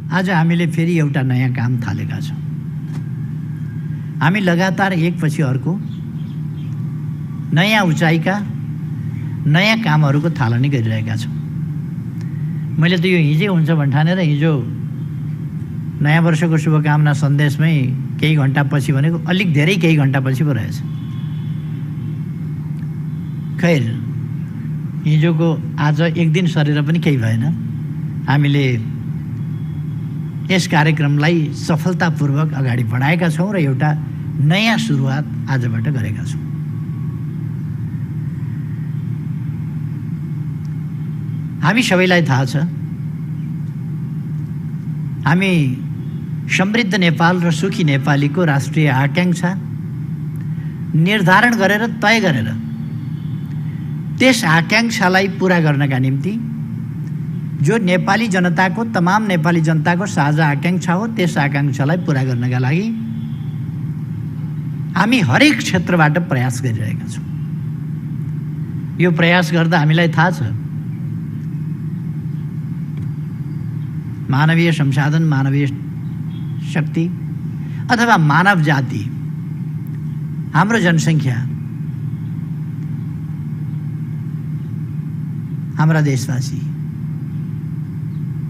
आज हामीले फेरि एउटा नयाँ काम थालेका छौँ। हामी लगातार एकपछि अर्को नयाँ उचाइका नयाँ कामहरूको थालनी गरिरहेका छौँ। मैले त यो हिजै हुन्छ भन्ने ठानेर हिजो नयाँ वर्षको शुभकामना सन्देशमै केही घन्टापछि भनेको अलिक धेरै केही घन्टापछि पो रहेछ। खैर, हिजोको आज एक दिन सरेर पनि केही भएन। हामीले यस कार्यक्रमलाई सफलतापूर्वक अगाडि बढाएका छौँ र एउटा नयाँ सुरुवात आजबाट गरेका छौँ। हामी सबैलाई थाहा छ, हामी समृद्ध नेपाल र सुखी नेपालीको राष्ट्रिय आकांक्षा निर्धारण गरेर तय गरेर त्यस आकांक्षालाई पुरा गर्नका निम्ति जो नेपाली जनताको तमाम नेपाली जनताको साझा आकांक्षा हो, त्यस आकांक्षालाई पुरा गर्नका लागि हामी हरेक क्षेत्रबाट प्रयास गरिरहेका छौँ। यो प्रयास गर्दा हामीलाई थाहा छ मानवीय संसाधन, मानवीय शक्ति अथवा मानव जाति, हाम्रो जनसङ्ख्या, हाम्रा देशवासी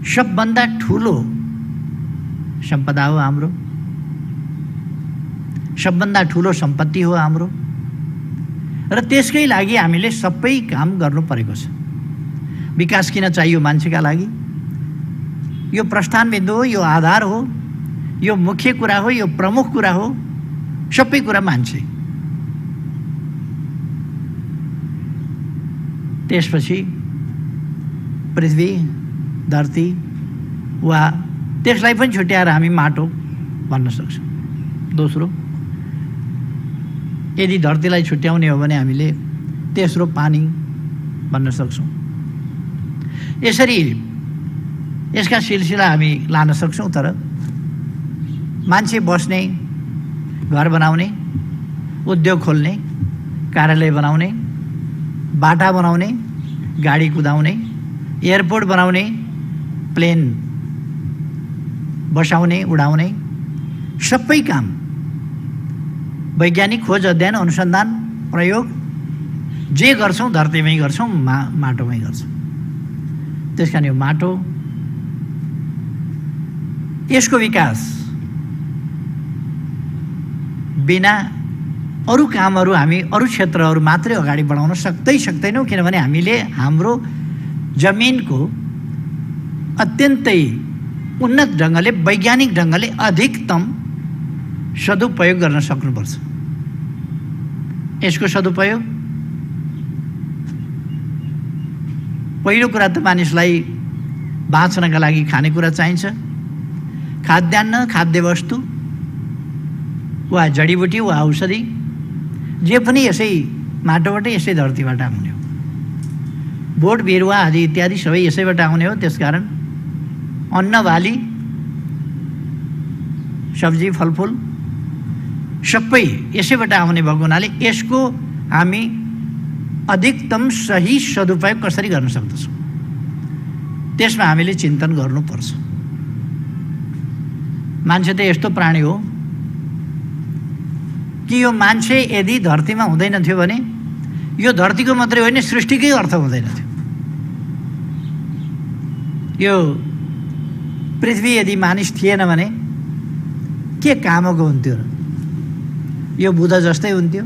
सबभन्दा ठुलो सम्पदा हो हाम्रो, सबभन्दा ठुलो सम्पत्ति हो हाम्रो र त्यसकै लागि हामीले सबै काम गर्नु परेको छ। विकास किन चाहियो मान्छेका लागि? यो प्रस्थान बिन्दु हो, यो आधार हो, यो मुख्य कुरा हो, यो प्रमुख कुरा हो। सबै कुरा मान्छे, त्यसपछि पृथ्वी, धरती वा त्यसलाई पनि छुट्याएर हामी माटो भन्न सक्छौँ। दोस्रो, यदि धरतीलाई छुट्याउने हो भने हामीले तेस्रो पानी भन्न सक्छौँ। यसरी यसका सिलसिला हामी लान सक्छौँ। तर मान्छे बस्ने, घर बनाउने, उद्योग खोल्ने, कार्यालय बनाउने, बाटा बनाउने, गाडी कुदाउने, एयरपोर्ट बनाउने, प्लेन बसाउने, उडाउने, सबै काम वैज्ञानिक खोज, अध्ययन, अनुसन्धान, प्रयोग जे गर्छौँ धरतीमै गर्छौँ, माटोमै गर्छौँ। त्यस कारण यो माटो, यसको विकास बिना अरू कामहरू हामी अरू क्षेत्रहरू मात्रै अगाडि बढाउन सक्दैनौँ। किनभने हामीले हाम्रो जमिनको अत्यन्तै उन्नत ढङ्गले, वैज्ञानिक ढङ्गले अधिकतम सदुपयोग गर्न सक्नुपर्छ। यसको सदुपयोग पहिलो कुरा त मानिसलाई बाँच्नका लागि खानेकुरा चाहिन्छ। खाद्यान्न, खाद्य वस्तु वा जडीबुटी वा औषधि जे पनि यसै माटोबाट, यसै धरतीबाट आउने हो। बोट बिरुवा आदि इत्यादि सबै यसैबाट आउने हो। त्यसकारण अन्न बाली, सब्जी, फलफुल सबै यसैबाट आउने भएको हुनाले यसको हामी अधिकतम सही सदुपयोग कसरी गर्न सक्दछौँ, त्यसमा हामीले चिन्तन गर्नुपर्छ। मान्छे त यस्तो प्राणी हो कि यो मान्छे यदि धरतीमा हुँदैन थियो भने यो धरतीको मात्रै होइन, सृष्टिकै अर्थ हुँदैन थियो। यो पृथ्वी यदि मानिस थिएन भने के कामको हुन्थ्यो र? यो बुध जस्तै हुन्थ्यो,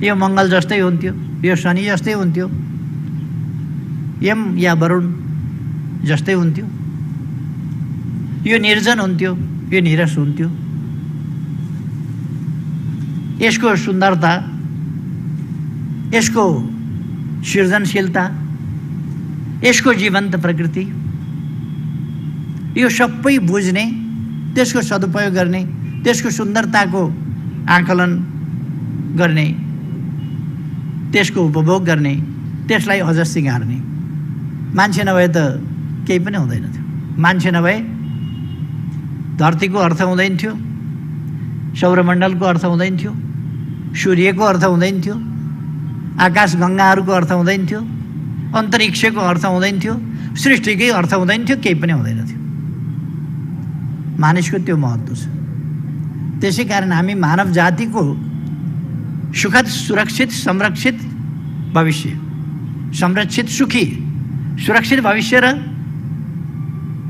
यो मङ्गल जस्तै हुन्थ्यो, यो शनि जस्तै हुन्थ्यो, यम या वरुण जस्तै हुन्थ्यो, यो निर्जन हुन्थ्यो, यो निरस हुन्थ्यो। यसको सुन्दरता, यसको सृजनशीलता, यसको जीवन्त प्रकृति, यो सबै बुझ्ने, त्यसको सदुपयोग गर्ने, त्यसको सुन्दरताको आकलन गर्ने, त्यसको उपभोग गर्ने, त्यसलाई अझ सिँगार्ने मान्छे नभए त केही पनि हुँदैन थियो। मान्छे नभए धरतीको अर्थ हुँदैन थियो, सौरमण्डलको अर्थ हुँदैन थियो, सूर्यको अर्थ हुँदैन थियो, आकाश गङ्गाहरूको अर्थ हुँदैन थियो, अन्तरिक्षको अर्थ हुँदैन थियो, सृष्टिकै अर्थ हुँदैन थियो, केही पनि हुँदैन थियो। मानिसको त्यो महत्त्व छ। त्यसै कारण हामी मानव जातिको सुखद, सुरक्षित, संरक्षित भविष्य, संरक्षित सुखी, सुरक्षित भविष्य र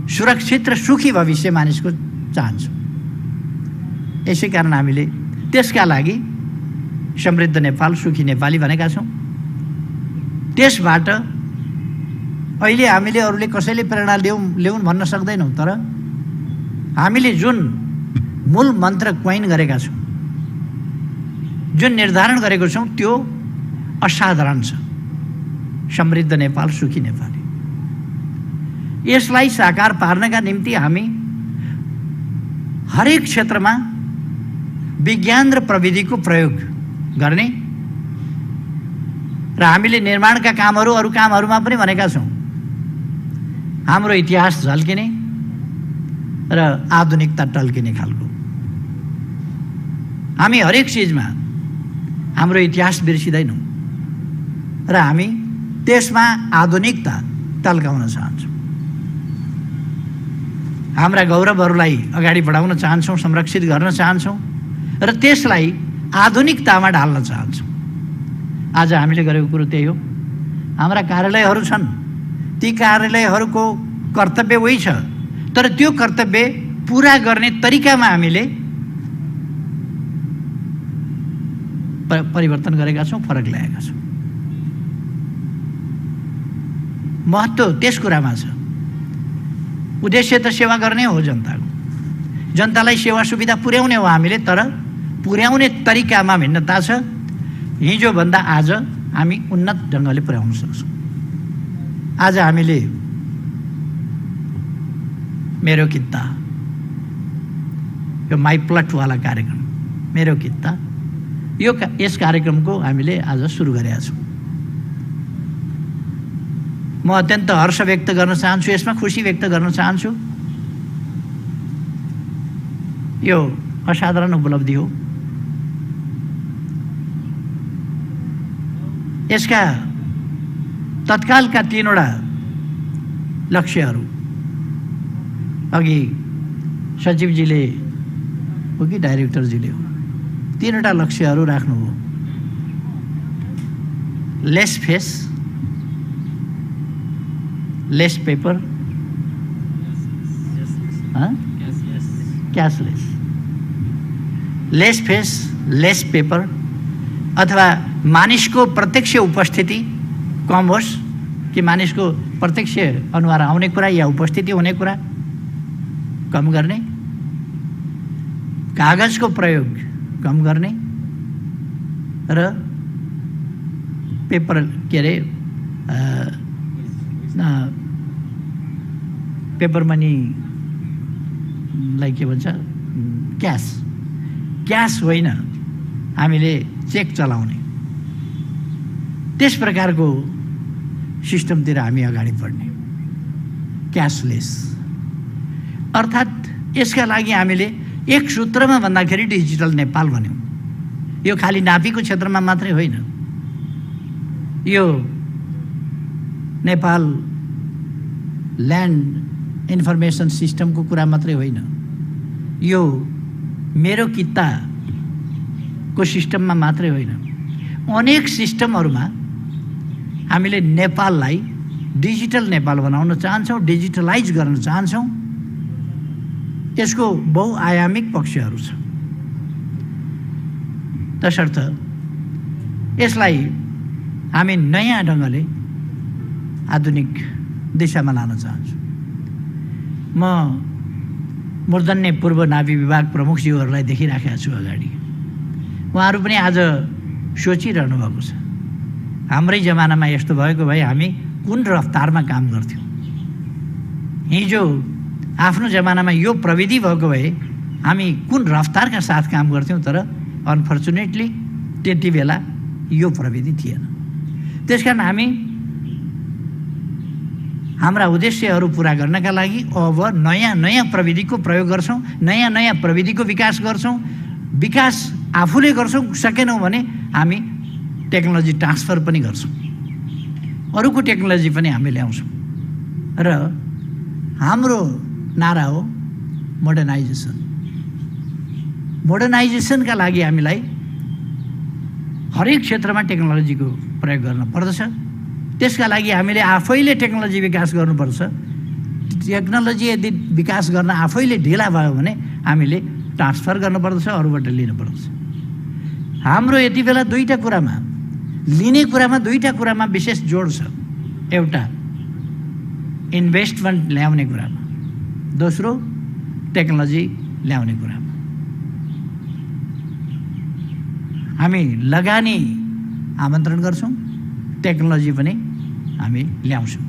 सुरक्षित र सुखी भविष्य मानिसको चाहन्छौँ। यसै कारण हामीले त्यसका लागि समृद्ध नेपाल, सुखी नेपाली भनेका छौँ। त्यसबाट अहिले हामीले अरूले कसैले प्रेरणा ल्याउन् भन्न सक्दैनौँ, तर हामीले जुन मूल मन्त्र कोइन गरेका छौँ, जुन निर्धारण गरेको छौँ, त्यो असाधारण छ। समृद्ध नेपाल, सुखी नेपाली। यसलाई साकार पार्नका निम्ति हामी हरेक क्षेत्रमा विज्ञान र प्रविधिको प्रयोग गर्ने र हामीले निर्माणका कामहरू, अरू कामहरूमा पनि भनेका छौँ, हाम्रो इतिहास झल्किने र आधुनिकता टल्किने खालको। हामी हरेक चिजमा हाम्रो इतिहास बिर्सिँदैनौँ र हामी त्यसमा आधुनिकता टल्काउन चाहन्छौँ। हाम्रा गौरवहरूलाई अगाडि बढाउन चाहन्छौँ, संरक्षित गर्न चाहन्छौँ र त्यसलाई आधुनिकतामा ढाल्न चाहन्छौँ। आज हामीले गरेको कुरो त्यही हो। हाम्रा कार्यालयहरू छन्, ती कार्यालयहरूको कर्तव्य उही छ, तर त्यो कर्तव्य पुरा गर्ने तरिकामा हामीले परिवर्तन गरेका छौँ, फरक ल्याएका छौँ। महत्त्व त्यस कुरामा छ। उद्देश्य त सेवा गर्ने हो जनताको, जनतालाई सेवा सुविधा पुर्याउने हो हामीले, तर पुर्याउने तरिकामा भिन्नता छ। हिजोभन्दा आज हामी उन्नत ढङ्गले पुर्याउन सक्छौँ। आज हामीले मेरो कित्ता, यो माई प्लटवाला कार्यक्रम, मेरो कित्ता, यस कार्यक्रमको हामीले आज सुरु गरेका छौँ। म अत्यन्त हर्ष व्यक्त गर्न चाहन्छु, यसमा खुसी व्यक्त गर्न चाहन्छु। यो असाधारण उपलब्धि हो। यसका तत्कालका 3वटा लक्ष्यहरू अघि सचिवजीले हो कि डाइरेक्टरजीले हो, 3वटा लक्ष्यहरू राख्नुभयो। Lace face, lace paper, cashless. Lace face, lace paper, अथवा मानिसको प्रत्यक्ष उपस्थिति कम होस्, कि मानिसको प्रत्यक्ष अनुहार आउने कुरा या उपस्थिति हुने कुरा कम गर्ने, कागजको प्रयोग कम गर्ने र पेपर के अरे पेपर मनीलाई के भन्छ, क्यास होइन, हामीले चेक चलाउने, त्यस प्रकारको सिस्टमतिर हामी अगाडि बढ्ने। क्यासलेस अर्थात् यसका लागि हामीले एक सूत्रमा भन्दाखेरि डिजिटल नेपाल भन्यौँ। यो खालि नापीको क्षेत्रमा मात्रै होइन, यो नेपाल ल्यान्ड इन्फर्मेसन सिस्टमको कुरा मात्रै होइन, यो मेरो कित्ताको सिस्टममा मात्रै होइन, अनेक सिस्टमहरूमा हामीले नेपाललाई डिजिटल नेपाल बनाउन चाहन्छौँ, डिजिटलाइज गर्न चाहन्छौँ। यसको बहुआयामिक पक्षहरू छ। तसर्थ यसलाई हामी नयाँ ढङ्गले आधुनिक दिशामा लान चाहन्छौँ। म मूर्धन्य पूर्व नाभी विभाग प्रमुखज्यूहरूलाई देखिराखेका छु अगाडि। उहाँहरू पनि आज सोचिरहनु भएको छ, हाम्रै जमानामा यस्तो भएको भए हामी कुन रफ्तारमा काम गर्थ्यौँ। हिजो आफ्नो जमानामा यो प्रविधि भएको भए हामी कुन रफ्तारका साथ काम गर्थ्यौँ, तर अनफर्चुनेटली त्यति बेला यो प्रविधि थिएन। त्यसकारण हामी हाम्रा उद्देश्यहरू पुरा गर्नका लागि अब नयाँ नयाँ प्रविधिको प्रयोग गर्छौँ, नयाँ नयाँ प्रविधिको विकास गर्छौँ। विकास आफूले गर्छौँ, सकेनौँ भने हामी टेक्नोलोजी ट्रान्सफर पनि गर्छौँ, अरूको टेक्नोलोजी पनि हामी ल्याउँछौँ। र हाम्रो नारा हो मोडर्नाइजेसनका लागि हामीलाई हरेक क्षेत्रमा टेक्नोलोजीको प्रयोग गर्न पर्दछ। त्यसका लागि हामीले आफैले टेक्नोलोजी विकास गर्नुपर्छ। टेक्नोलोजी यदि विकास गर्न आफैले ढिला भयो भने हामीले ट्रान्सफर गर्नुपर्दछ, अरूबाट लिनुपर्दछ। हाम्रो यति बेला दुईटा कुरामा, लिने कुरामा दुईटा कुरामा विशेष जोड छ। एउटा इन्भेस्टमेन्ट ल्याउने कुरामा, दोस्रो टेक्नोलोजी ल्याउने कुरामा। हामी लगानी आमन्त्रण गर्छौँ, टेक्नोलोजी पनि हामी ल्याउँछौँ।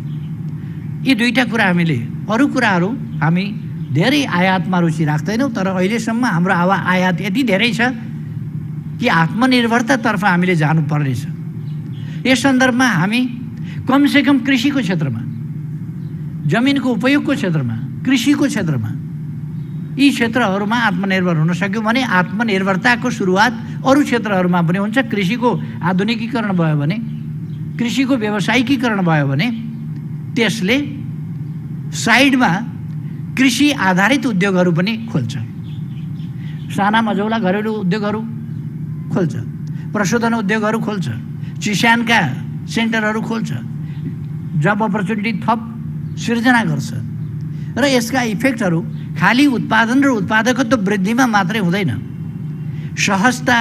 यी दुईटा कुरा हामीले, अरू कुराहरू हामी धेरै आयातमा रुचि राख्दैनौँ, तर अहिलेसम्म हाम्रो आयात यति धेरै छ कि आत्मनिर्भरतातर्फ हामीले जानुपर्नेछ। यस सन्दर्भमा हामी कमसेकम कृषिको क्षेत्रमा, जमिनको उपयोगको क्षेत्रमा, कृषिको क्षेत्रमा, यी क्षेत्रहरूमा आत्मनिर्भर हुन सक्यौँ भने आत्मनिर्भरताको सुरुवात अरू क्षेत्रहरूमा पनि हुन्छ। कृषिको आधुनिकीकरण भयो भने, कृषिको व्यावसायिकीकरण भयो भने त्यसले साइडमा कृषि आधारित उद्योगहरू पनि खोल्छ। साना मझौला घरेलु उद्योगहरू खोल्छ, प्रशोधन उद्योगहरू खोल्छ, चिसानका सेन्टरहरू खोल्छ, जब अपर्च्युनिटी थप सिर्जना गर्छ। र यसका इफेक्टहरू खाली उत्पादन र उत्पादकत्व वृद्धिमा मात्रै हुँदैन। सहजता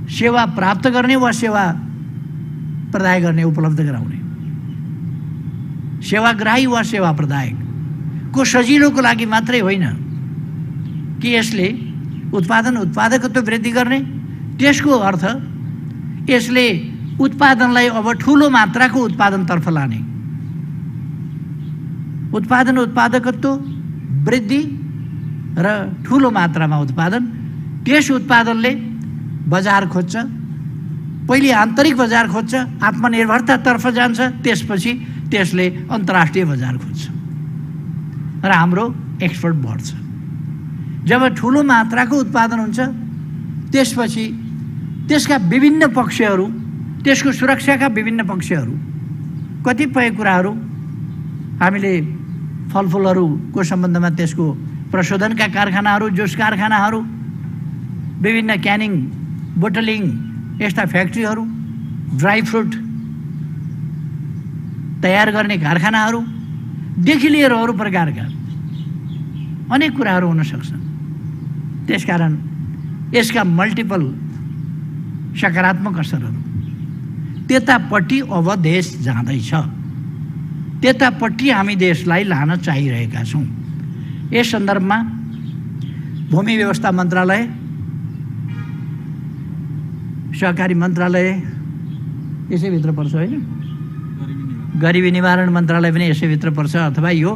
सेवा प्राप्त गर्ने वा सेवा प्रदाय गर्ने, उपलब्ध गराउने, सेवाग्राही वा सेवा प्रदायकको सजिलोको लागि मात्रै होइन कि यसले उत्पादकत्व वृद्धि गर्ने। त्यसको अर्थ यसले उत्पादनलाई अब ठुलो मात्राको उत्पादनतर्फ लाने, उत्पादकत्व वृद्धि र ठुलो मात्रामा उत्पादन। त्यस उत्पादनले बजार खोज्छ, पहिले आन्तरिक बजार खोज्छ, आत्मनिर्भरतातर्फ जान्छ, त्यसपछि त्यसले अन्तर्राष्ट्रिय बजार खोज्छ र हाम्रो एक्सपोर्ट बढ्छ। जब ठुलो मात्राको उत्पादन हुन्छ त्यसपछि त्यसका विभिन्न पक्षहरू, त्यसको सुरक्षाका विभिन्न पक्षहरू, कतिपय कुराहरू हामीले फलफुलहरूको सम्बन्धमा त्यसको प्रशोधनका कारखानाहरू, जुस कारखानाहरू, विभिन्न क्यानिङ, बोटलिङ यस्ता फ्याक्ट्रीहरू, ड्राई फ्रुट तयार गर्ने कारखानाहरूदेखि लिएर अरू प्रकारका अनेक कुराहरू हुन सक्छन्। त्यसकारण यसका मल्टिपल सकारात्मक असरहरू त्यतापट्टि अब देश जाँदैछ, त्यतापट्टि हामी देशलाई लान चाहिरहेका छौँ। यस सन्दर्भमा भूमि व्यवस्था मन्त्रालय, सहकारी मन्त्रालय यसैभित्र पर्छ होइन, गरिबी निवारण मन्त्रालय पनि यसैभित्र पर्छ, अथवा यो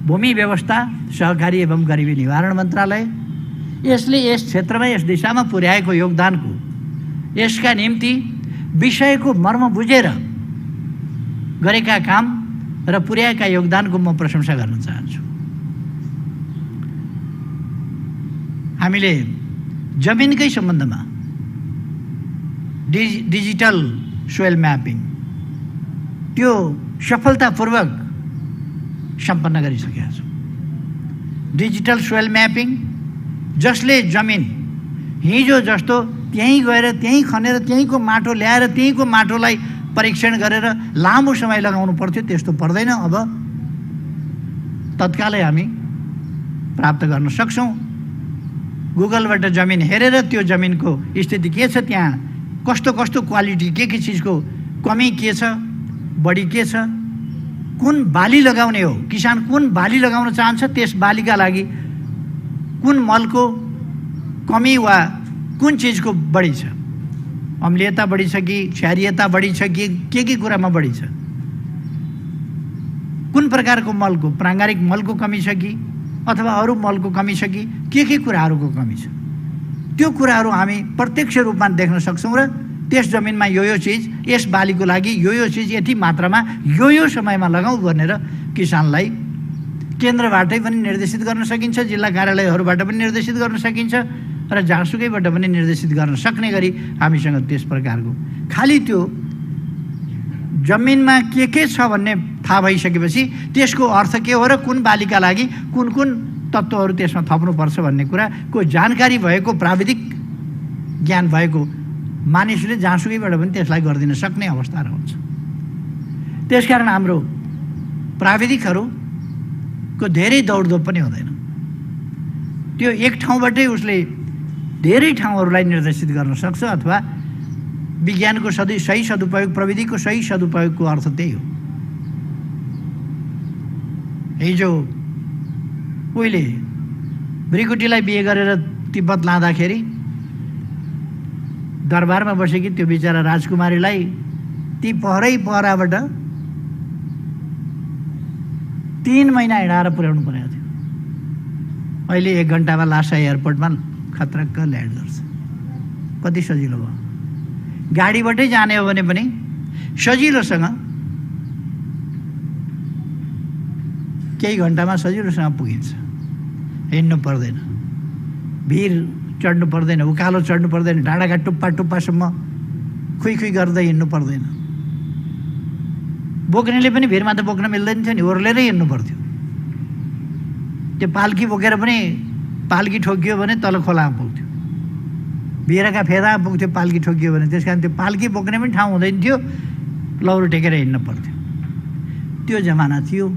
भूमि व्यवस्था, सहकारी एवं गरिबी निवारण मन्त्रालय, यसले यस क्षेत्रमा, यस दिशामा पुर्याएको योगदानको, यसका निम्ति विषयको मर्म बुझेर गरेका काम र पुर्याएका योगदानको म प्रशंसा गर्न चाहन्छु। हामीले जमिनकै सम्बन्धमा डिजिटल सोइल म्यापिङ त्यो सफलतापूर्वक सम्पन्न गरिसकेका छौँ। डिजिटल सोइल म्यापिङ जसले जमिन हिजो जस्तो त्यहीँ गएर त्यहीँ खनेर त्यहीँको माटो ल्याएर त्यहीँको माटोलाई परीक्षण गरेर लामो समय लगाउनु पर्थ्यो, त्यस्तो पर्दैन। अब तत्कालै हामी प्राप्त गर्न सक्छौँ। गुगलबाट जमिन हेरेर त्यो जमिनको स्थिति के छ, त्यहाँ कस्तो कस्तो क्वालिटी, के चिजको कमी के छ, बढी के छ, कुन बाली लगाउने हो, किसान कुन बाली लगाउन चाहन्छ, त्यस बालीका लागि कुन मलको कमी वा कुन चिजको बढी छ, अम्लीयता बढी छ कि क्षारीयता बढी छ कि के कुरामा बढी छ, कुन प्रकारको मलको, प्राङ्गारिक मलको कमी छ कि अथवा अरू मलको कमी छ कि के कुराहरूको कमी छ, त्यो कुराहरू हामी प्रत्यक्ष रूपमा देख्न सक्छौँ। र त्यस जमिनमा यो चिज, यस बालीको लागि यो चिज यति मात्रामा यो समयमा लगाऊ भनेर किसानलाई केन्द्रबाटै पनि निर्देशित गर्न सकिन्छ, जिल्ला कार्यालयहरूबाट पनि निर्देशित गर्न सकिन्छ र जहाँसुकैबाट पनि निर्देशित गर्न सक्ने गरी हामीसँग त्यस प्रकारको खालि त्यो जमिनमा के छ भन्ने थाहा भइसकेपछि त्यसको अर्थ के हो र कुन बालीका लागि कुन तत्त्वहरू त्यसमा थप्नुपर्छ भन्ने कुराको जानकारी भएको, प्राविधिक ज्ञान भएको मानिसले जहाँसुकैबाट पनि त्यसलाई गरिदिन सक्ने अवस्था रहन्छ। त्यसकारण हाम्रो प्राविधिकहरूको धेरै दौडधोप पनि हुँदैन। त्यो एक ठाउँबाटै उसले धेरै ठाउँहरूलाई निर्देशित गर्न सक्छ, अथवा विज्ञानको सही सदुपयोग, प्रविधिको सही सदुपयोगको अर्थ त्यही हो। हिजो उहिले भृकुटीलाई बिहे गरेर तिब्बत लाँदाखेरि दरबारमा बसेकी त्यो बिचरा राजकुमारीलाई ती पहराबाट 3 महिना हिँडाएर पुर्याउनु परेको थियो। अहिले 1 घन्टामा लासा एयरपोर्टमा खतरक्क ल्यान्ड गर्छ। कति सजिलो भयो। गाडीबाटै जाने हो भने पनि सजिलोसँग केही घन्टामा सजिलोसँग पुगिन्छ। हिँड्नु पर्दैन, भिर चढ्नु पर्दैन, उकालो चढ्नु पर्दैन, डाँडाका टुप्पासम्म खुइ गर्दै हिँड्नु पर्दैन। बोक्नेले पनि भिरमा त बोक्न मिल्दैन थियो नि, ओर्लेरै हिँड्नु पर्थ्यो। त्यो पाल्की बोकेर पनि पाल्की ठोकियो भने तल खोलामा पुग्थ्यो, भिरका फेदा पुग्थ्यो पाल्की ठोकियो भने। त्यस कारण त्यो पाल्की बोक्ने पनि ठाउँ हुँदैन थियो, लौरो टेकेर हिँड्नु पर्थ्यो। त्यो जमाना थियो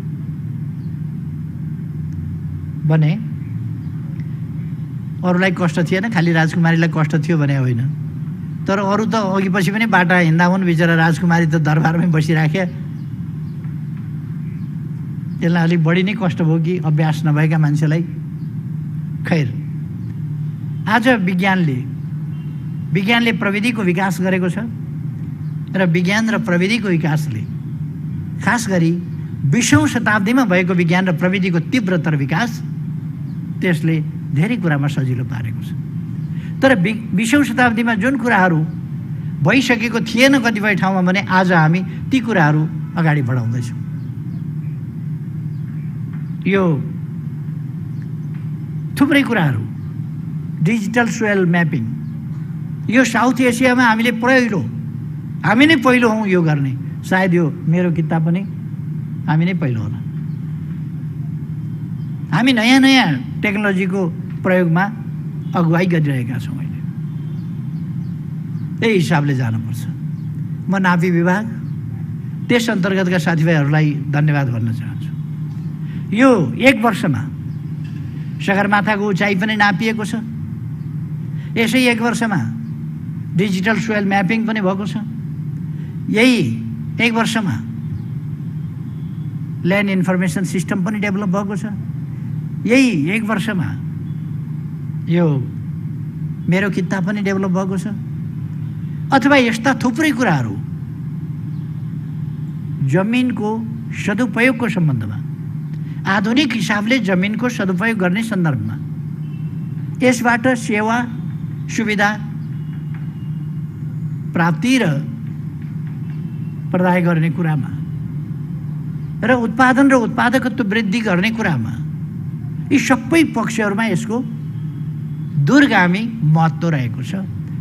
भने अरूलाई कष्ट थिएन, खालि राजकुमारीलाई कष्ट थियो भने होइन। तर अरू त अघि पछि पनि बाटा हिँड्दा हुन्, बिचरा राजकुमारी त दरबारमै बसिराखे। त्यसलाई अलिक बढी नै कष्ट भयो कि अभ्यास नभएका मान्छेलाई। खैर, आज विज्ञानले प्रविधिको विकास गरेको छ, र विज्ञान र प्रविधिको विकासले, खास गरी 20औं शताब्दीमा भएको विज्ञान र प्रविधिको तीव्रतर विकास, त्यसले धेरै कुरामा सजिलो पारेको छ। तर 20औं शताब्दीमा जुन कुराहरू भइसकेको थिएन कतिपय ठाउँमा भने आज हामी ती कुराहरू अगाडि बढाउँदैछौँ। यो थुप्रै कुराहरू, डिजिटल सोयल म्यापिङ, यो साउथ एसियामा हामी नै पहिलो हौँ यो गर्ने। सायद यो मेरो किताब पनि हामी नै पहिलो होला। हामी नयाँ टेक्नोलोजीको प्रयोगमा अगुवाई गरिरहेका छौँ अहिले। त्यही हिसाबले जानुपर्छ। म नापी विभाग, त्यस अन्तर्गतका साथीभाइहरूलाई धन्यवाद भन्न चाहन्छु। यो 1 वर्षमा सगरमाथाको उचाइ पनि नापिएको छ। यसै 1 वर्षमा डिजिटल सोयल म्यापिङ पनि भएको छ। यही 1 वर्षमा ल्यान्ड इन्फर्मेसन सिस्टम पनि डेभलप भएको छ। यही 1 वर्षमा यो मेरो किताब पनि डेभलप भएको छ। अथवा यस्ता थुप्रै कुराहरू जमिनको सदुपयोगको सम्बन्धमा, आधुनिक हिसाबले जमिनको सदुपयोग गर्ने सन्दर्भमा, यसबाट सेवा सुविधा प्राप्ति र प्रदाय गर्ने कुरामा, र उत्पादन र उत्पादकत्व वृद्धि गर्ने कुरामा, यी सबै पक्षहरूमा यसको दूरगामी महत्त्व रहेको छ,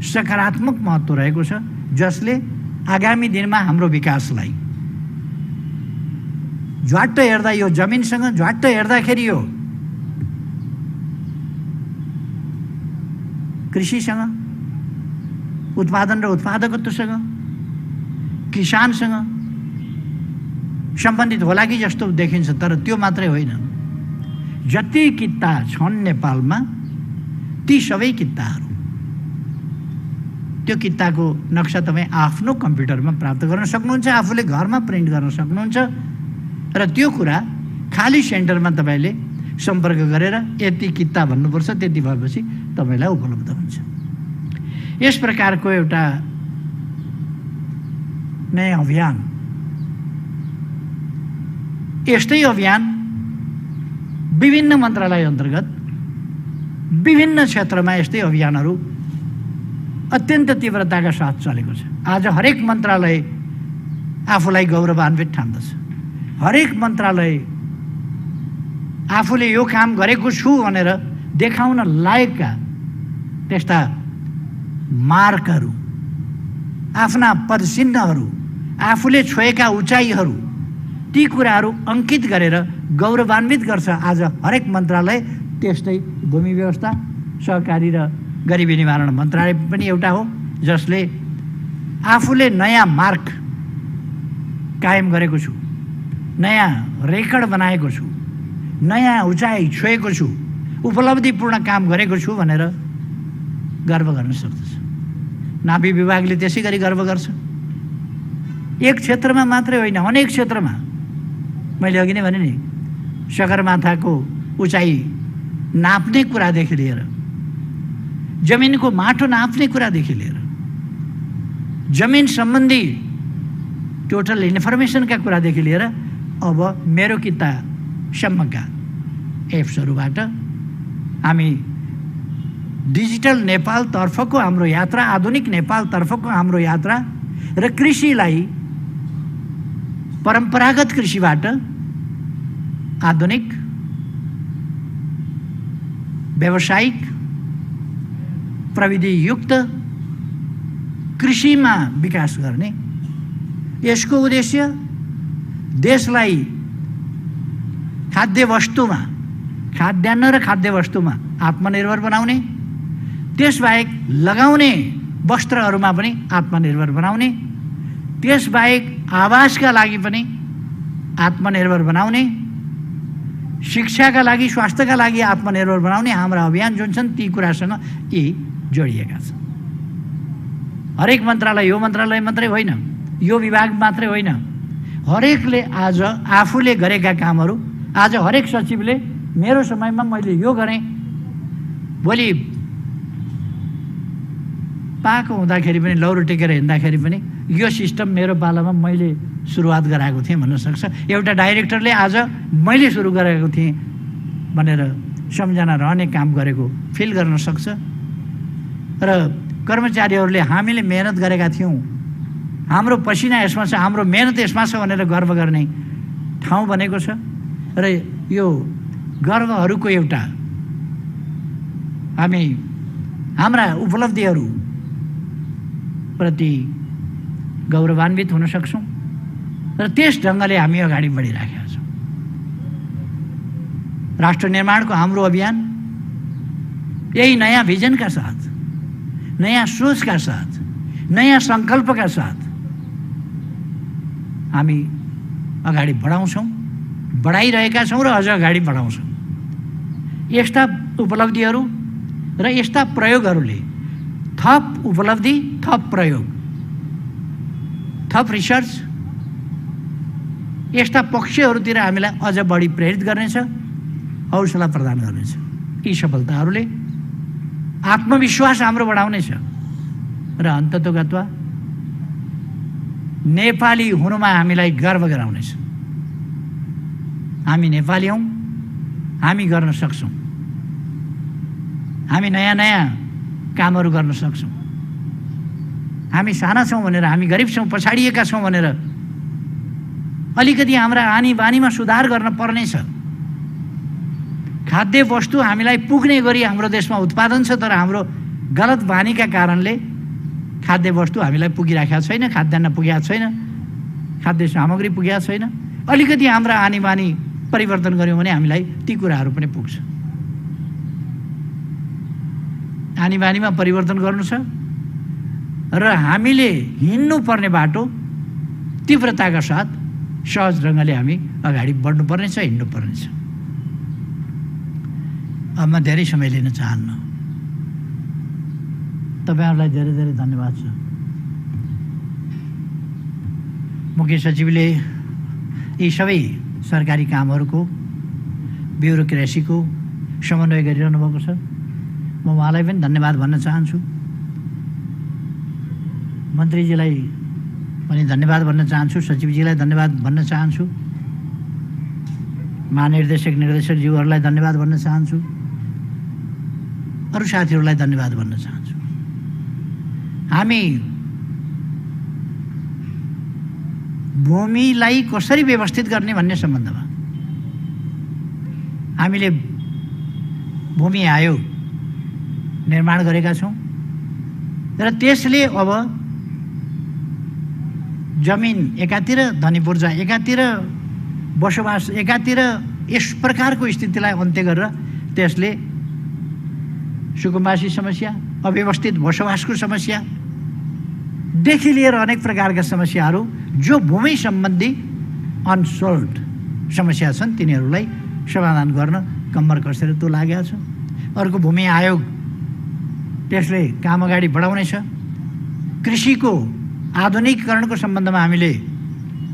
सकारात्मक महत्त्व रहेको छ, जसले आगामी दिनमा हाम्रो विकासलाई झ्वाट्ट हेर्दा, यो जमिनसँग झ्वाट्ट हेर्दाखेरि यो कृषिसँग, उत्पादन र उत्पादकत्वसँग, किसानसँग सम्बन्धित होला कि जस्तो देखिन्छ। तर त्यो मात्रै होइन, जति किता छन् नेपालमा ती सबै किताहरू, त्यो किताको नक्सा तपाईँ आफ्नो कम्प्युटरमा प्राप्त गर्न सक्नुहुन्छ, आफूले घरमा प्रिन्ट गर्न सक्नुहुन्छ। र त्यो कुरा खाली सेन्टरमा तपाईँले सम्पर्क गरेर यति किता भन्नुपर्छ, त्यति भएपछि तपाईँलाई उपलब्ध हुन्छ। यस प्रकारको एउटा नयाँ अभियान, यस्तै अभियान विभिन्न मन्त्रालय अन्तर्गत विभिन्न क्षेत्रमा यस्तै अभियानहरू अत्यन्त तीव्रताका साथ चलेको छ। आज हरेक मन्त्रालय आफूलाई गौरवान्वित ठान्दछ। हरेक मन्त्रालय आफूले यो काम गरेको छु भनेर देखाउन लायकका त्यस्ता मार्कहरू, आफ्ना पदचिह्नहरू, आफूले छोएका उचाइहरू, ती कुराहरू अङ्कित गरेर गौरवान्वित गर्छ आज हरेक मन्त्रालय त्यस्तै भूमि व्यवस्था सहकारी र गरिबी निवारण मन्त्रालय पनि एउटा हो जसले आफूले नयाँ मार्ग कायम गरेको छु, नयाँ रेकर्ड बनाएको छु, नयाँ उचाइ छोएको छु, उपलब्धिपूर्ण काम गरेको छु भनेर गर्व गर्न सक्दछ। नाभि विभागले त्यसै गरी गर्व गर्छ। एक क्षेत्रमा मात्रै होइन, अनेक क्षेत्रमा। मैले अघि नै भने नि, सगरमाथाको उचाइ नाप्ने कुरादेखि लिएर, जमिनको माटो नाप्ने कुरादेखि लिएर, जमिन सम्बन्धी टोटल इन्फर्मेसनका कुरादेखि लिएर अब मेरो कितासम्मका एप्सहरूबाट हामी डिजिटल नेपालतर्फको हाम्रो यात्रा, आधुनिक नेपालतर्फको हाम्रो यात्रा र कृषिलाई परम्परागत कृषिबाट आधुनिक व्यावसायिक प्रविधियुक्त कृषिमा विकास गर्ने, यसको उद्देश्य देशलाई खाद्य वस्तुमा, खाद्यान्न र खाद्य वस्तुमा आत्मनिर्भर बनाउने, त्यसबाहेक लगाउने वस्त्रहरूमा पनि आत्मनिर्भर बनाउने, त्यसबाहेक आवासका लागि पनि आत्मनिर्भर बनाउने, शिक्षाका लागि, स्वास्थ्यका लागि आत्मनिर्भर बनाउने हाम्रा अभियान जुन छन् ती कुरासँग यी जोडिएका छन्। हरेक मन्त्रालय यो मन्त्रालय मात्रै होइन, यो विभाग मात्रै होइन, हरेकले आज आफूले गरेका कामहरू, आज हरेक सचिवले मेरो समयमा मैले यो गरेँ, भोलि पाएको हुँदाखेरि पनि, लौरो टेकेर हिँड्दाखेरि पनि यो सिस्टम मेरो पालामा मैले सुरुवात गराएको थिएँ भन्न सक्छ। एउटा डाइरेक्टरले आज मैले सुरु गरेको थिएँ भनेर सम्झना रहने काम गरेको फिल गर्न सक्छ। र कर्मचारीहरूले हामीले मेहनत गरेका थियौँ, हाम्रो पसिना यसमा छ, हाम्रो मेहनत यसमा छ भनेर गर्व गर्ने ठाउँ बनेको छ। र यो गर्वहरूको एउटा हामी हाम्रा उपलब्धिहरू प्रति गौरवान्वित हुन सक्छौँ र त्यस ढङ्गले हामी अगाडि बढिराखेका छौँ। राष्ट्र निर्माणको हाम्रो अभियान यही नयाँ भिजनका साथ, नयाँ सोचका साथ, नयाँ सङ्कल्पका साथ हामी अगाडि बढाउँछौँ, बढाइरहेका छौँ र अझ अगाडि बढाउँछौँ। यस्ता उपलब्धिहरू र यस्ता प्रयोगहरूले थप उपलब्धि, थप प्रयोग, थप रिसर्च, यस्ता पक्षहरूतिर हामीलाई अझ बढी प्रेरित गर्नेछ, हौसला प्रदान गर्नेछ। यी सफलताहरूले आत्मविश्वास हाम्रो बढाउनेछ र अन्ततोगत्वा नेपाली हुनुमा हामीलाई गर्व गराउनेछ। हामी नेपाली हौँ, हामी गर्न सक्छौँ, हामी नयाँ नयाँ कामहरू गर्न सक्छौँ। हामी साना छौँ भनेर, हामी गरिब छौँ, पछाडिएका छौँ भनेर अलिकति हाम्रा आनी बानीमा सुधार गर्न पर्नेछ। खाद्य वस्तु हामीलाई पुग्ने गरी हाम्रो देशमा उत्पादन छ, तर हाम्रो गलत बानीका कारणले खाद्य वस्तु हामीलाई पुगिराखेका छैन, खाद्यान्न पुगेका छैन, खाद्य सामग्री पुगेका छैन। अलिकति हाम्रा आनी बानी परिवर्तन गऱ्यौँ भने हामीलाई ती कुराहरू पनि पुग्छ। आनी बानीमा परिवर्तन गर्नु छ र हामीले हिँड्नुपर्ने बाटो तीव्रताका साथ सहज ढङ्गले हामी अगाडि बढ्नुपर्नेछ, हिँड्नुपर्नेछ। अब म धेरै समय लिन चाहन्न। तपाईँहरूलाई धेरै धेरै धन्यवाद छ। मुख्य सचिवले यी सबै सरकारी कामहरूको ब्युरोक्रेसीको समन्वय गरिरहनु भएको छ। म उहाँलाई पनि धन्यवाद भन्न चाहन्छु। मन्त्रीजीलाई पनि धन्यवाद भन्न चाहन्छु, सचिवजीलाई धन्यवाद भन्न चाहन्छु, महानिर्देशक निर्देशकज्यूहरूलाई धन्यवाद भन्न चाहन्छु, अरू साथीहरूलाई धन्यवाद भन्न चाहन्छु। हामी भूमिलाई कसरी व्यवस्थित गर्ने भन्ने सम्बन्धमा हामीले भूमि आयोग निर्माण गरेका छौँ र त्यसले अब जमिन एकातिर, धनी पूर्जा एकातिर, बसोबास एकातिर, यस प्रकारको स्थितिलाई अन्त्य गरेर त्यसले सुकुम्बासी समस्या, अव्यवस्थित बसोबासको समस्यादेखि लिएर अनेक प्रकारका समस्याहरू जो भूमि सम्बन्धी अनसोल्भ समस्या छन् तिनीहरूलाई समाधान गर्न कम्मर कसेर त्यो लागेको छ। अर्को भूमि आयोग, त्यसले काम अगाडि बढाउनेछ। कृषिको आधुनिकीकरणको सम्बन्धमा हामीले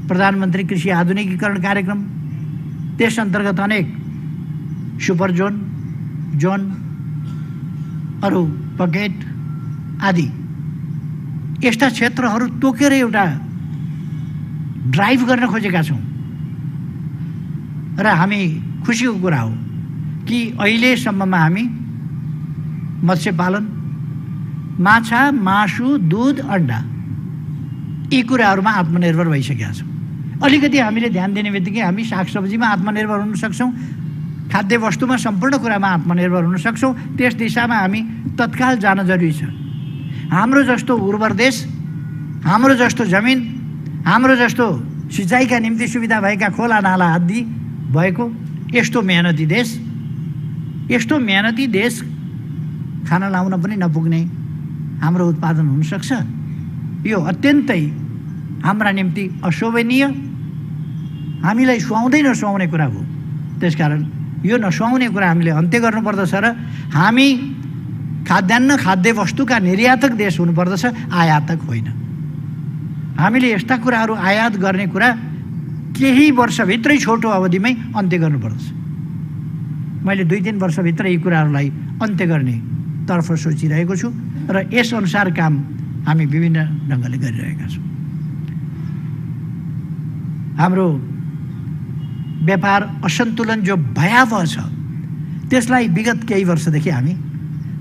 प्रधानमन्त्री कृषि आधुनिकीकरण कार्यक्रम, त्यस अन्तर्गत अनेक सुपर जोन, जोन, अरू पकेट आदि यस्ता क्षेत्रहरू तोकेर एउटा ड्राइभ गर्न खोजेका छौँ। र हामी खुसीको कुरा हो कि अहिलेसम्ममा हामी मत्स्य पालन, माछा, मासु, दूध, अन्डा यी कुराहरूमा आत्मनिर्भर भइसकेका छौँ। अलिकति हामीले ध्यान दिने बित्तिकै हामी सागसब्जीमा आत्मनिर्भर हुन सक्छौँ, खाद्य वस्तुमा सम्पूर्ण कुरामा आत्मनिर्भर हुन सक्छौँ। त्यस दिशामा हामी तत्काल जान जरुरी छ। हाम्रो जस्तो उर्वर देश, हाम्रो जस्तो जमिन, हाम्रो जस्तो सिँचाइका निम्ति सुविधा भएका खोला नाला आदि भएको यस्तो मेहनती देश खाना लाउन पनि नपुग्ने हाम्रो उत्पादन हुनसक्छ। यो अत्यन्तै हाम्रा निम्ति अशोभनीय, हामीलाई सुहाउँदै नसुहाउने कुरा हो। त्यसकारण यो नसुहाउने कुरा हामीले अन्त्य गर्नुपर्दछ र हामी खाद्यान्न खाद्य वस्तुका निर्यातक देश हुनुपर्दछ, आयातक होइन। हामीले यस्ता कुराहरू आयात गर्ने कुरा केही वर्षभित्रै छोटो अवधिमै अन्त्य गर्नुपर्दछ। मैले 2-3 वर्षभित्र यी कुराहरूलाई अन्त्य गर्ने तर्फ सोचिरहेको छु र यसअनुसार काम हामी विभिन्न ढङ्गले गरिरहेका छौँ। हाम्रो व्यापार असन्तुलन जो भयावह छ त्यसलाई विगत केही वर्षदेखि हामी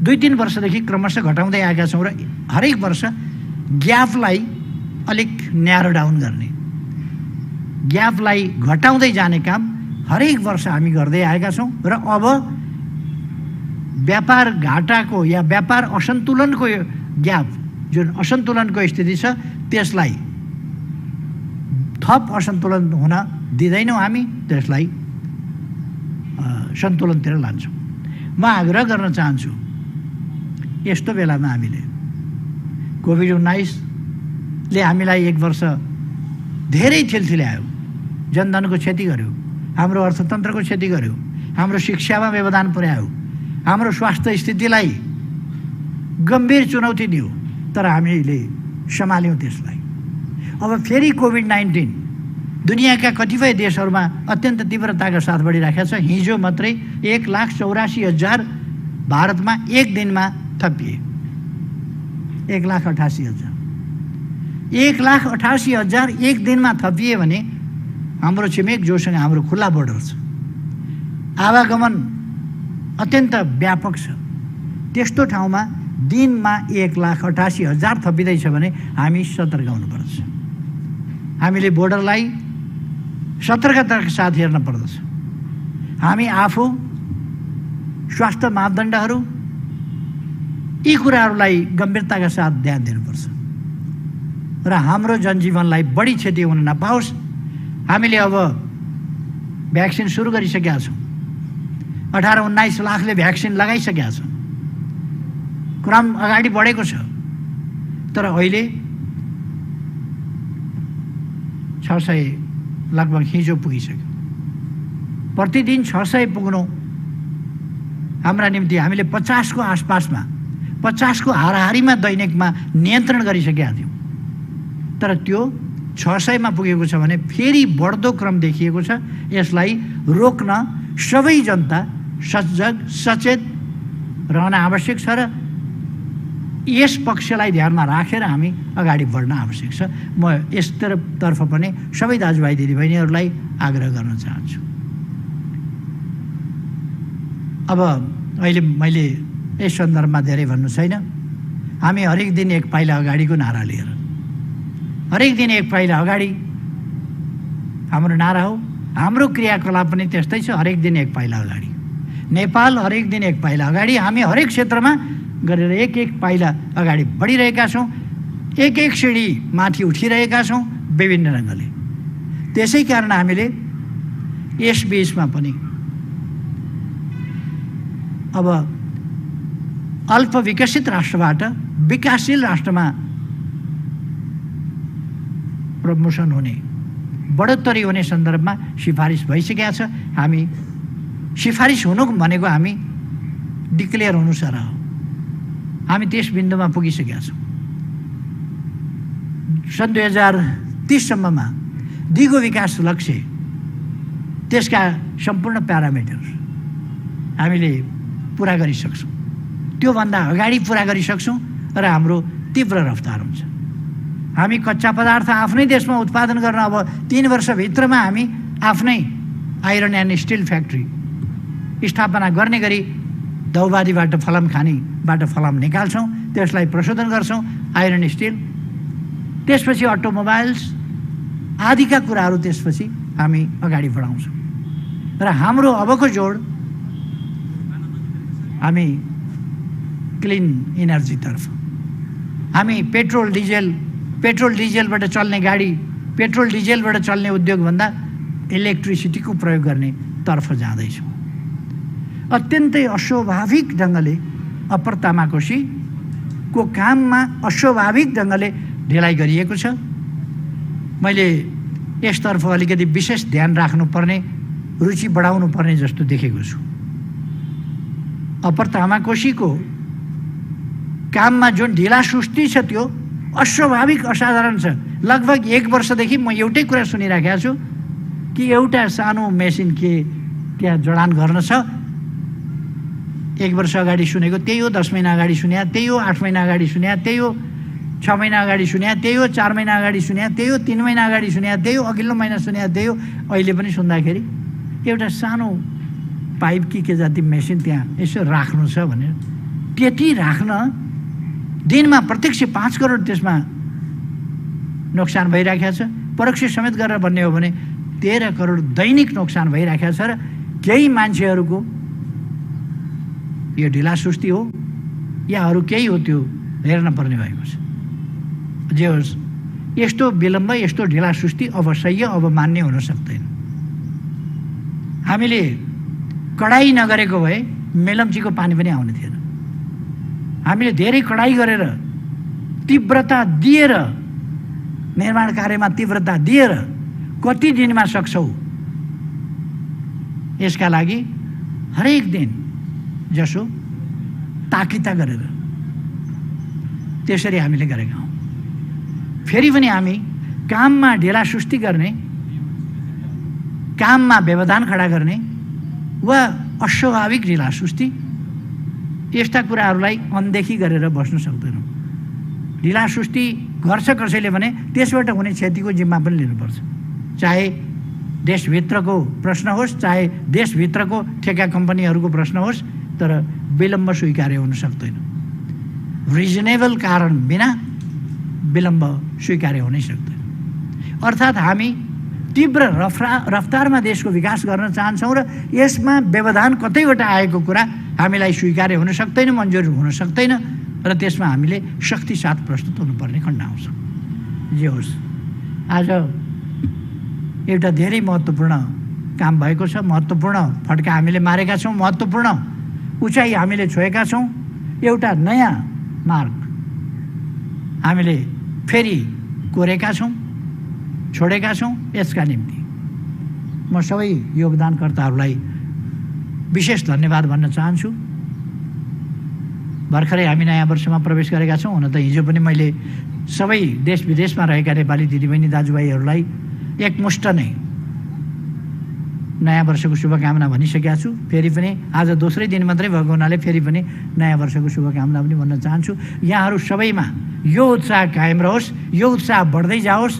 2-3 वर्षदेखि क्रमशः घटाउँदै आएका छौँ र हरेक वर्ष ग्यापलाई अलिक न्यारो डाउन गर्ने, ग्यापलाई घटाउँदै जाने काम हरेक वर्ष हामी गर्दै आएका छौँ र अब व्यापार घाटाको या व्यापार असन्तुलनको ग्याप, जुन असन्तुलनको स्थिति छ त्यसलाई थप असन्तुलन हुन दिँदैनौँ, हामी त्यसलाई सन्तुलनतिर लान्छौँ। म आग्रह गर्न चाहन्छु, यस्तो बेलामा हामीले कोभिड-19ले हामीलाई 1 वर्ष धेरै थिल्थिल्यायो, जनधनको क्षति गर्यो, हाम्रो अर्थतन्त्रको क्षति गर्यो, हाम्रो शिक्षामा व्यवधान पुर्यायो, हाम्रो स्वास्थ्य स्थितिलाई गम्भीर चुनौती दियो, तर हामीले सम्हाल्यौँ त्यसलाई। अब फेरि कोभिड-19 दुनियाँका कतिपय देशहरूमा अत्यन्त तीव्रताका साथ बढिरहेको छ। हिजो मात्रै 1,84,000 भारतमा एक दिनमा थपिए। 1,88,000 1,88,000 एक दिनमा थपिए भने हाम्रो छिमेक जोसँग हाम्रो खुल्ला बोर्डर छ, आवागमन अत्यन्त व्यापक छ, त्यस्तो ठाउँमा दिनमा 1,88,000 थपिँदैछ भने हामी सतर्क हुनुपर्छ। हामीले बोर्डरलाई सतर्कताका साथ हेर्न पर्दछ। हामी आफू स्वास्थ्य मापदण्डहरू यी कुराहरूलाई गम्भीरताका साथ ध्यान दिनुपर्छ र हाम्रो जनजीवनलाई बढी क्षति हुन नपाओस्। हामीले अब भ्याक्सिन सुरु गरिसकेका छौँ। 18-19 लाखले भ्याक्सिन लगाइसकेका छौँ। क्रम अगाडि बढेको छ, तर अहिले 600 लगभग हिजो पुगिसक्यो। प्रतिदिन 600 पुग्नु हाम्रा निम्ति हामीले 50 को आसपासमा, 50 को हाराहारीमा दैनिकमा नियन्त्रण गरिसकेका थियौँ, तर त्यो 600 पुगेको छ भने फेरि बढ्दो क्रम देखिएको छ। यसलाई रोक्न सबै जनता सजग सचेत रहन आवश्यक छ र यस पक्षलाई ध्यानमा राखेर हामी अगाडि बढ्न आवश्यक छ। म यसतर्फ पनि सबै दाजुभाइ दिदीबहिनीहरूलाई आग्रह गर्न चाहन्छु। अब अहिले मैले यस सन्दर्भमा धेरै भन्नु छैन। हामी हरेक दिन 1 पाइला अगाडिको नारा लिएर, हरेक दिन 1 पाइला अगाडि हाम्रो नारा हो। हाम्रो क्रियाकलाप पनि त्यस्तै छ, हरेक दिन 1 पाइला अगाडि। नेपाल हरेक दिन 1 पाइला अगाडि। हामी हरेक क्षेत्रमा गरेर 1-1 पाइला अगाडि बढिरहेका छौँ, 1-1 सिडी माथि उठिरहेका छौँ विभिन्न ढङ्गले। त्यसै कारण हामीले यस बीचमा पनि अब अल्प विकसित राष्ट्रबाट विकासशील राष्ट्रमा प्रमोसन हुने, बढोत्तरी हुने सन्दर्भमा सिफारिस भइसकेका छ। हामी सिफारिस हुनु भनेको हामी डिक्लेयर हुनु सर हो। हामी त्यस बिन्दुमा पुगिसकेका छौँ। सन् 2030 सम्ममा दिगो विकास लक्ष्य, त्यसका सम्पूर्ण प्यारामिटर हामीले पुरा गरिसक्छौँ। त्योभन्दा अगाडि पुरा गरिसक्छौँ र हाम्रो तीव्र रफ्तार हुन्छ। हामी कच्चा पदार्थ आफ्नै देशमा उत्पादन गर्न अब 3 वर्षभित्रमा हामी आफ्नै आइरन एन्ड स्टिल फ्याक्ट्री स्थापना गर्ने गरी दौवादीबाट फलाम खानीबाट फलाम निकाल्छौँ, त्यसलाई प्रशोधन गर्छौँ, आइरन स्टिल, त्यसपछि अटोमोबाइल्स आदिका कुराहरू त्यसपछि हामी अगाडि बढाउँछौँ। र हाम्रो अबको जोड हामी क्लिन इनर्जीतर्फ, हामी पेट्रोल डिजेलबाट चल्ने गाडी, पेट्रोल डिजेलबाट चल्ने उद्योगभन्दा इलेक्ट्रिसिटीको प्रयोग गर्ने तर्फ जाँदैछौँ। अत्यन्तै अस्वाभाविक ढङ्गले अप्पर तामाकोसीको काममा अस्वाभाविक ढङ्गले ढिलाइ गरिएको छ। मैले यसतर्फ अलिकति विशेष ध्यान राख्नुपर्ने, रुचि बढाउनु पर्ने जस्तो देखेको छु। अप्पर तामाकोसीको काममा जुन ढिला सुस्ती छ त्यो अस्वाभाविक असाधारण छ। लगभग 1 वर्षदेखि म एउटै कुरा सुनिराखेको छु कि एउटा सानो मेसिन के त्यहाँ जडान गर्न छ। 1 वर्ष अगाडि सुनेको त्यही हो, 10 महिना अगाडि सुने त्यही हो, 8 महिना अगाडि सुने त्यही हो, 6 महिना अगाडि सुने त्यही हो, 4 महिना अगाडि सुने त्यही हो, 3 महिना अगाडि सुने त्यही हो, अघिल्लो महिना सुने त्यही हो। अहिले पनि सुन्दाखेरि एउटा सानो पाइप के जाति मेसिन त्यहाँ यसो राख्नु छ भनेर, त्यति राख्न दिनमा प्रत्यक्ष 5 करोड त्यसमा नोक्सान भइराखेको छ। परोक्ष समेत गरेर भन्ने हो भने 13 करोड दैनिक नोक्सान भइराखेको छ। र केही मान्छेहरूको यो ढिला सुस्ती हो या अरू केही हो त्यो हेर्न पर्ने भएको छ। जे होस्, यस्तो विलम्ब, यस्तो ढिला सुस्ती अब सह्य, अब मान्य हुन सक्दैन। हामीले कडाई नगरेको भए मेलम्चीको पानी पनि आउने थिएन। हामीले धेरै कडाई गरेर, तीव्रता दिएर, निर्माण कार्यमा तीव्रता दिएर कति दिनमा सक्छौँ यसका लागि हरेक दिन जसो ताकिता गरेर त्यसरी हामीले गरेका हौँ। फेरि पनि हामी काममा ढिला सुस्ती गर्ने, काममा व्यवधान खडा गर्ने वा अस्वाभाविक ढिला सुस्ती, यस्ता कुराहरूलाई अनदेखी गरेर बस्न सक्दैनौँ। ढिला सुस्ती गर्छ कसैले भने त्यसबाट हुने क्षतिको जिम्मा पनि लिनुपर्छ। चाहे देशभित्रको प्रश्न होस्, चाहे देशभित्रको ठेका कम्पनीहरूको प्रश्न होस्, तर विलम्ब स्वीकार्य हुन सक्दैन। रिजनेबल कारण बिना विलम्ब स्वीकार्य हुनै सक्दैन। अर्थात् हामी तीव्र रफ्तारमा देशको विकास गर्न चाहन्छौँ र यसमा व्यवधान कतैबाट आएको कुरा हामीलाई स्वीकार्य हुन सक्दैन, मन्जुर हुन सक्दैन र त्यसमा हामीले शक्ति साथ प्रस्तुत हुनुपर्ने खण्ड आउँछ। जे होस्, आज एउटा धेरै महत्त्वपूर्ण काम भएको छ। महत्त्वपूर्ण फड्का हामीले मारेका छौँ, महत्त्वपूर्ण उचाइ हामीले छोएका छौँ। एउटा नयाँ मार्ग हामीले फेरि कोरेका छौँ, छोडेका छौँ। यसका निम्ति म सबै योगदानकर्ताहरूलाई विशेष धन्यवाद भन्न चाहन्छु। भर्खरै हामी नयाँ वर्षमा प्रवेश गरेका छौँ। हुन त हिजो पनि मैले सबै देश विदेशमा रहेका नेपाली दिदीबहिनी दाजुभाइहरूलाई एकमुष्ट नै नयाँ वर्षको शुभकामना भनिसकेका छु। फेरि पनि आज दोस्रै दिन मात्रै भएको हुनाले फेरि पनि नयाँ वर्षको शुभकामना पनि भन्न चाहन्छु। यहाँहरू सबैमा यो उत्साह कायम रहोस्, यो उत्साह बढ्दै जाओस्,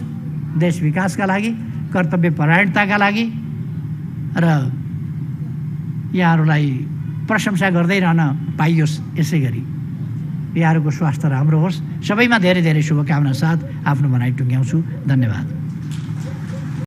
देश विकासका लागि, कर्तव्य परायणताका लागि। र यहाँहरूलाई प्रशंसा गर्दै रहन पाइयोस्। यसै गरी यहाँहरूको स्वास्थ्य राम्रो होस्। सबैमा धेरै धेरै शुभकामना साथ आफ्नो भनाइ टुङ्ग्याउँछु। धन्यवाद।